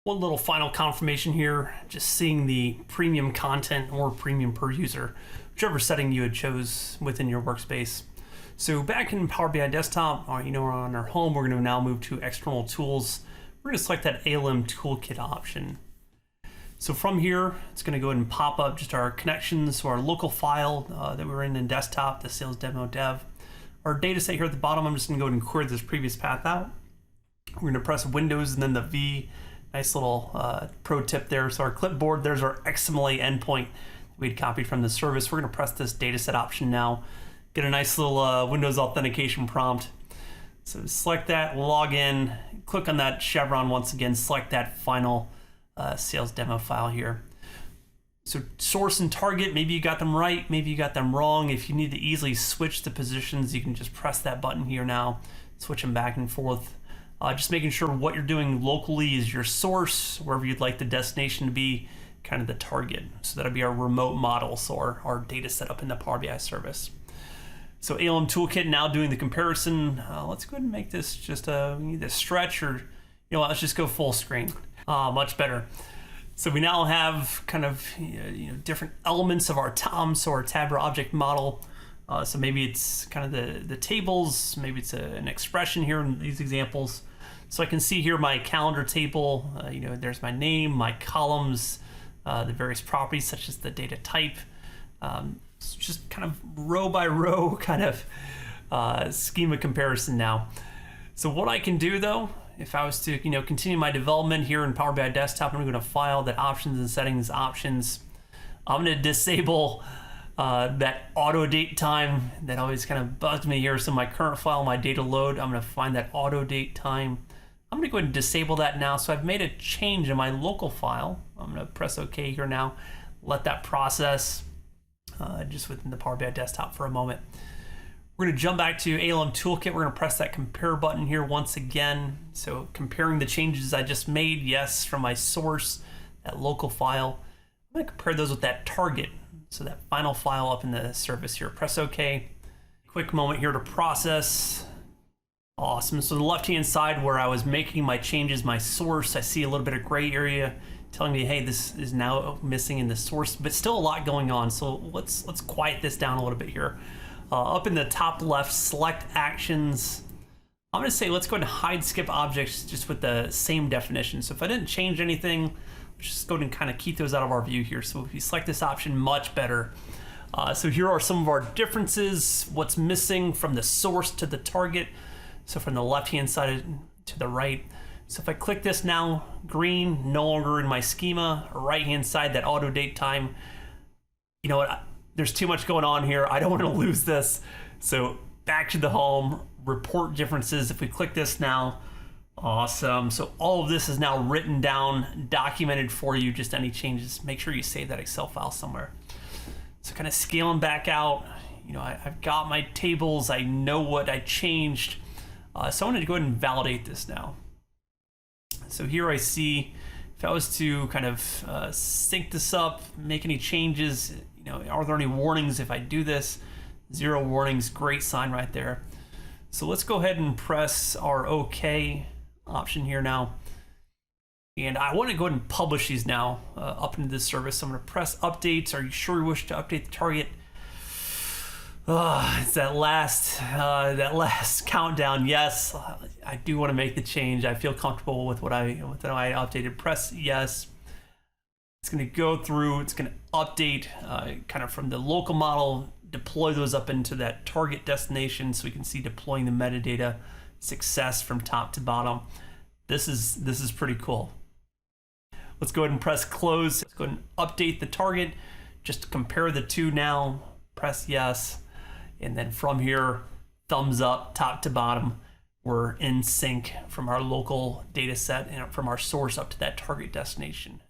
One little final confirmation here, just seeing the premium content or premium per user, whichever setting you had chose within your workspace. So back in Power BI Desktop, we're on our home, we're going to now move to external tools. We're going to select that ALM Toolkit option. So from here, it's going to go ahead and pop up just our connections to our local file that we're in desktop, the sales demo dev. Our data set here at the bottom, I'm just going to go ahead and query this previous path out. We're going to press Windows and then the V. Nice little pro tip there. So our clipboard, there's our XML endpoint we had copied from the service. We're going to press this dataset option now. Get a nice little Windows authentication prompt. So select that, log in, click on that chevron once again, select that final sales demo file here. So source and target, maybe you got them right, maybe you got them wrong. If you need to easily switch the positions, you can just press that button here now, switch them back and forth. Just making sure what you're doing locally is your source, wherever you'd like the destination to be, kind of the target. So that'll be our remote model, so our data set up in the Power BI service. So ALM Toolkit now doing the comparison. Let's go ahead and make this just we need to stretch, or let's just go full screen. Much better. So we now have kind of different elements of our TOM, so our tab or object model. So maybe it's kind of the tables, maybe it's an expression here in these examples. So I can see here my calendar table, there's my name, my columns, the various properties such as the data type. It's just kind of row by row kind of schema comparison now. So what I can do though, if I was to continue my development here in Power BI Desktop, I'm going to file that options and settings options. I'm going to disable that auto date time that always kind of bugs me here. So my current file, my data load, I'm going to find that auto date time. I'm going to go ahead and disable that now. So I've made a change in my local file. I'm going to press OK here now. Let that process just within the Power BI Desktop for a moment. We're going to jump back to ALM Toolkit. We're going to press that compare button here once again. So comparing the changes I just made, yes, from my source, that local file. I'm going to compare those with that target. So that final file up in the service here. Press OK. Quick moment here to process. Awesome. So the left-hand side where I was making my changes, my source, I see a little bit of gray area telling me, hey, this is now missing in the source, but still a lot going on. So let's quiet this down a little bit here. Up in the top left, select actions. I'm going to say let's go ahead and hide skip objects just with the same definition. So if I didn't change anything, let's just go ahead and kind of keep those out of our view here. So if you select this option, much better. So here are some of our differences, what's missing from the source to the target. So from the left-hand side to the right. So if I click this now, green, no longer in my schema, right-hand side, that auto date time. You know what? There's too much going on here. I don't want to lose this. So back to the home, report differences. If we click this now, awesome. So all of this is now written down, documented for you, just any changes. Make sure you save that Excel file somewhere. So kind of scaling back out, I've got my tables. I know what I changed. So I wanted to go ahead and validate this now. So here I see, if I was to kind of sync this up, make any changes, are there any warnings if I do this? 0 warnings, great sign right there. So let's go ahead and press our OK option here now. And I want to go ahead and publish these now up into this service. So I'm going to press updates. Are you sure you wish to update the target? It's that last countdown. Yes, I do want to make the change. I feel comfortable with what I updated. Press yes. It's going to go through. It's going to update kind of from the local model, deploy those up into that target destination, so we can see deploying the metadata success from top to bottom. This is pretty cool. Let's go ahead and press close. Let's go ahead and update the target. Just to compare the two now. Press yes. And then from here, thumbs up, top to bottom. We're in sync from our local data set and from our source up to that target destination.